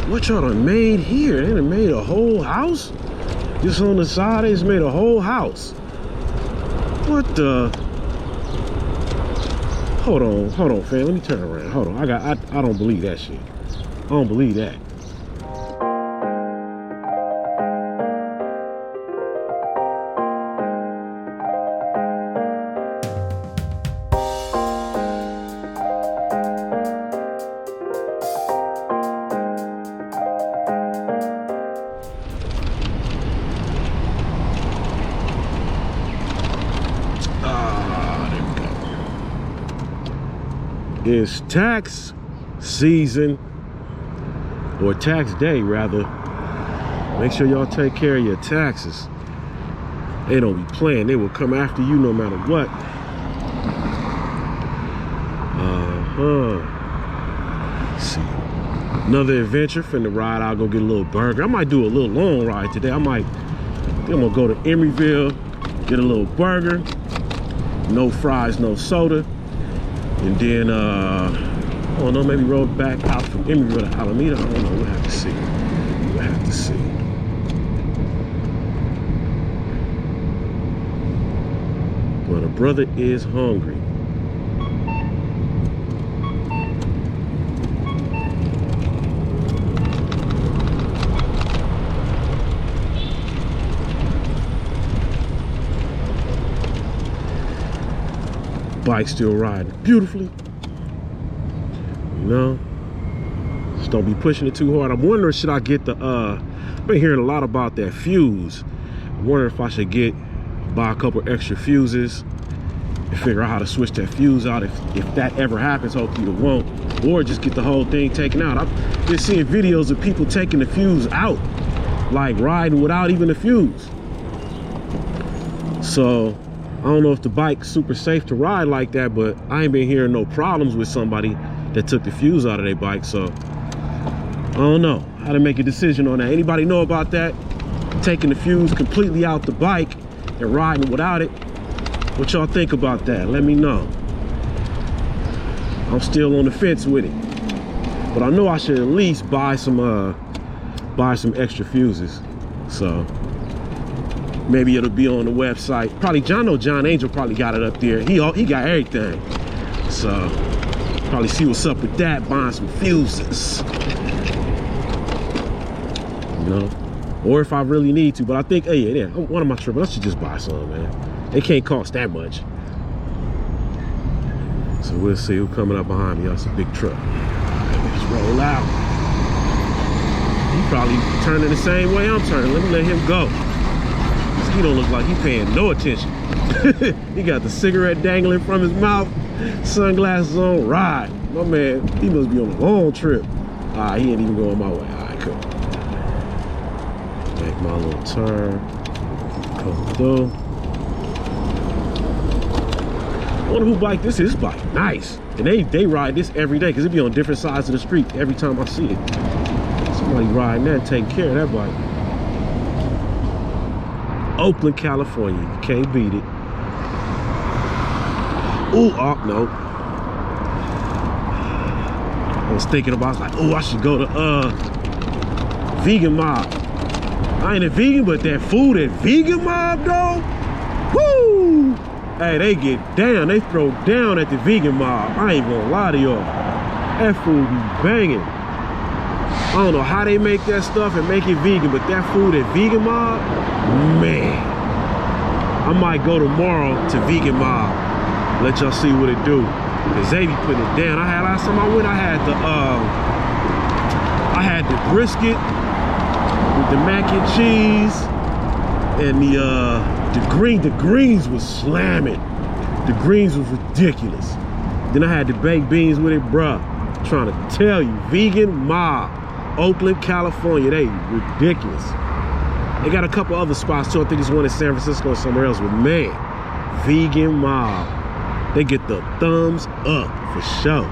What y'all done made here? They done made a whole house? Just on the side, they just made a whole house. What the? Hold on, fam. Let me turn around. Hold on. I don't believe that shit. I don't believe that. It's tax season, or tax day rather. Make sure y'all take care of your taxes. They don't be playing. They will come after you no matter what. Let's see. Another adventure. Finna ride out, go get a little burger. I might do a little long ride today. I'm gonna go to Emeryville, get a little burger. No fries, no soda. And then, I don't know, maybe roll back out from Emeryville to Alameda. I don't know, we'll have to see. We'll have to see. But a brother is hungry. Bike still riding beautifully, you know. Just don't be pushing it too hard. I'm wondering, should I get the I've been hearing a lot about that fuse. I'm wondering if I should buy a couple extra fuses and figure out how to switch that fuse out if that ever happens. Hopefully it won't. Or just get the whole thing taken out. I've been seeing videos of people taking the fuse out, like riding without even the fuse. So I don't know if the bike's super safe to ride like that, but I ain't been hearing no problems with somebody that took the fuse out of their bike. So I don't know how to make a decision on that. Anybody know about that? Taking the fuse completely out the bike and riding without it? What y'all think about that? Let me know. I'm still on the fence with it, but I know I should at least buy some extra fuses. So maybe it'll be on the website. Probably John Angel probably got it up there. He got everything. So probably see what's up with that, buying some fuses. You know? Or if I really need to. But I think, hey, yeah, one of my trips, I should just buy some, man. They can't cost that much. So we'll see who's coming up behind me. That's a big truck. Let me just roll out. He probably turning the same way I'm turning. Let me let him go. He don't look like he paying no attention. He got the cigarette dangling from his mouth, sunglasses on, ride. My man, he must be on a long trip. He ain't even going my way. All right, cool. Make my little turn. Come through. I wonder who bike this is. This bike, nice. And they ride this every day because it be on different sides of the street every time I see it. Somebody riding that and taking care of that bike. Oakland, California. You can't beat it. Ooh, oh, no. I was thinking about, I was like, oh, I should go to Vegan Mob. I ain't a vegan, but that food at Vegan Mob, though, woo! Hey, they get down. They throw down at the Vegan Mob. I ain't gonna lie to y'all. That food be banging. I don't know how they make that stuff and make it vegan, but that food at Vegan Mob, man. I might go tomorrow to Vegan Mob. Let y'all see what it do. Cause they be putting it down. Last time I went, I had the brisket with the mac and cheese and the greens was slamming. The greens was ridiculous. Then I had the baked beans with it, bruh. I'm trying to tell you, Vegan Mob, Oakland, California, they ridiculous. They got a couple other spots too. I think there's one in San Francisco or somewhere else, but man, Vegan Mob, they get the thumbs up for sure.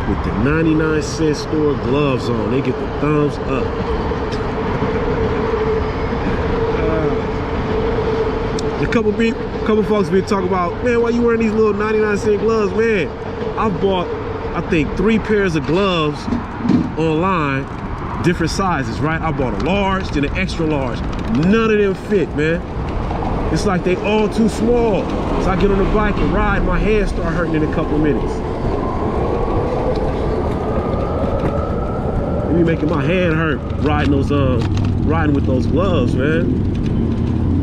With the 99-cent store gloves on, they get the thumbs up. A couple folks been talking about, man, why you wearing these little 99-cent gloves, man? I've bought I think 3 pairs of gloves online, different sizes, right? I bought a large, then an extra large. None of them fit, man. It's like they all too small. So I get on the bike and ride, my hands start hurting in a couple of minutes. It be making my hand hurt riding with those gloves, man.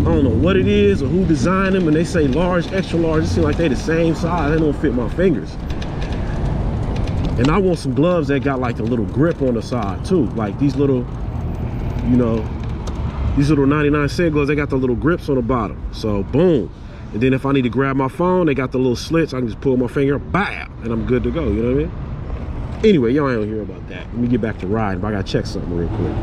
I don't know what it is or who designed them, and they say large, extra large. It seems like they the same size. They don't fit my fingers. And I want some gloves that got like a little grip on the side too. Like these little, you know, these little 99-cent gloves, they got the little grips on the bottom. So boom. And then if I need to grab my phone, they got the little slits. I can just pull my finger, bam, and I'm good to go, you know what I mean? Anyway, y'all ain't hear about that. Let me get back to riding, but I gotta check something real quick.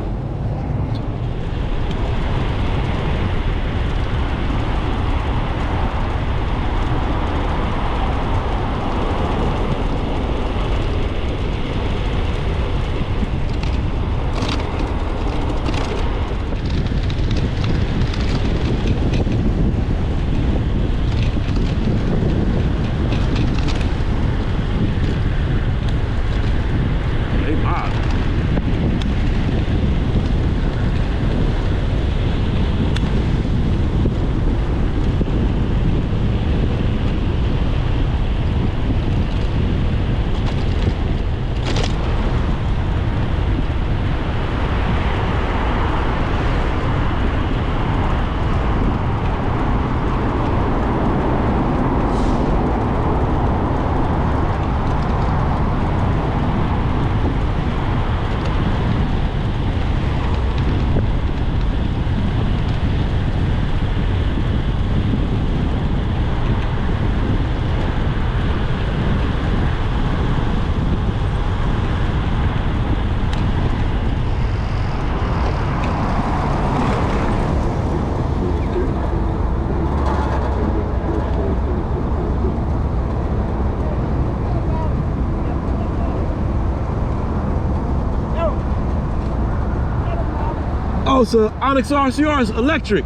Oh, it's a Onyx RCR, it's electric.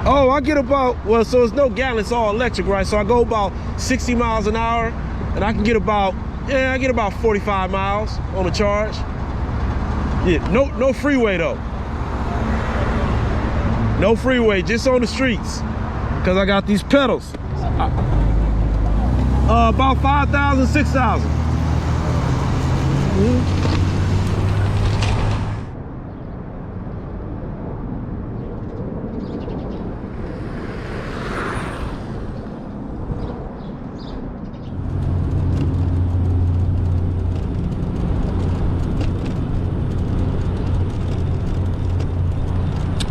Oh, I get about, well, so it's no gallon, it's all electric, right? So I go about 60 miles an hour, and I can get about, yeah, I get about 45 miles on a charge. Yeah, no freeway though. No freeway, just on the streets, because I got these pedals. About 5,000, 6,000.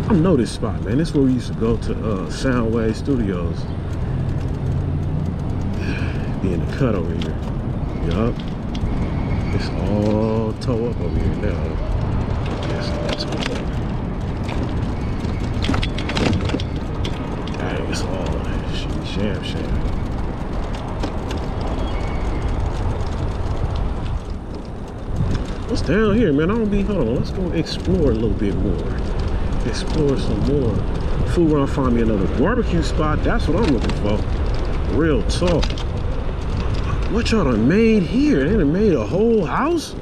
I know this spot, man. This is where we used to go to Soundwave Studios. Be in the cut over here. Yup. It's all toe up over here now. Yes, that's all toe up. Dang, it's all sham. What's down here, man? I don't be, hold on. Let's go explore a little bit more. Explore some more. Fool around, find me another barbecue spot. That's what I'm looking for. Real talk. What y'all done made here? They done made a whole house?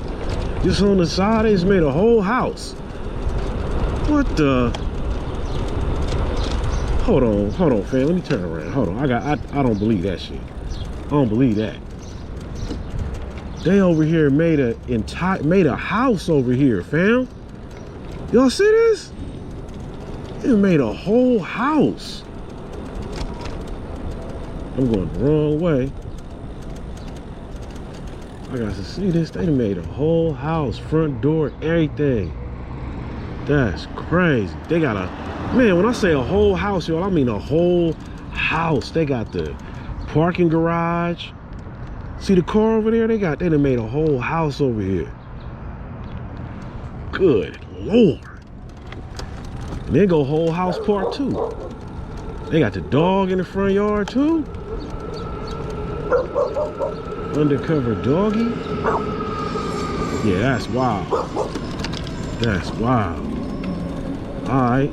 Just on the side, they just made a whole house. What the? Hold on, fam. Let me turn around. Hold on. I don't believe that shit. I don't believe that. They over here made a house over here, fam. Y'all see this? They made a whole house. I'm going the wrong way. I got to see this. They made a whole house, front door, everything. That's crazy. They got a, man, when I say a whole house, y'all, I mean a whole house. They got the parking garage. See the car over there? They done made a whole house over here. Good Lord. And then go whole house park too. They got the dog in the front yard too. Undercover doggy. Yeah, that's wild. That's wild. All right.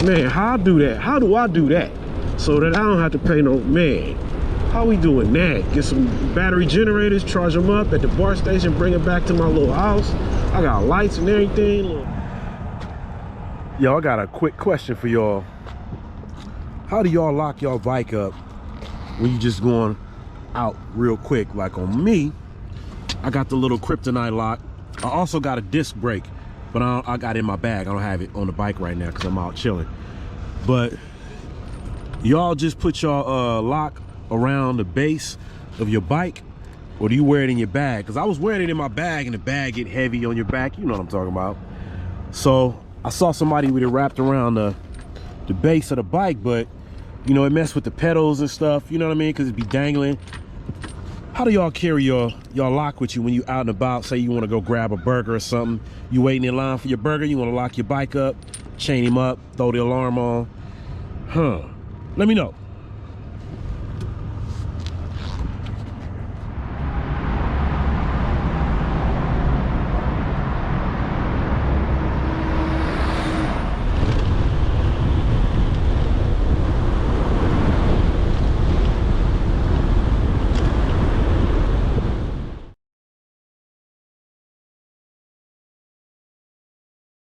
Man, how I do that? How do I do that? so that I don't have to pay no man. How we doing that? Get some battery generators, charge them up at the bar station, bring it back to my little house. I got lights and everything. Y'all, I got a quick question for y'all. How do y'all lock y'all bike up when you just going out real quick? Like on me, I got the little kryptonite lock. I also got a disc brake, but I got it in my bag. I don't have it on the bike right now because I'm out chilling. But y'all just put y'all lock around the base of your bike, or do you wear it in your bag? Because I was wearing it in my bag and the bag get heavy on your back. You know what I'm talking about. So I saw somebody with it wrapped around the base of the bike, but you know, it messed with the pedals and stuff, you know what I mean? Because it'd be dangling. How do y'all carry y'all lock with you when you out and about? Say you want to go grab a burger or something. You waiting in line for your burger, you want to lock your bike up, chain him up, throw the alarm on. Let me know.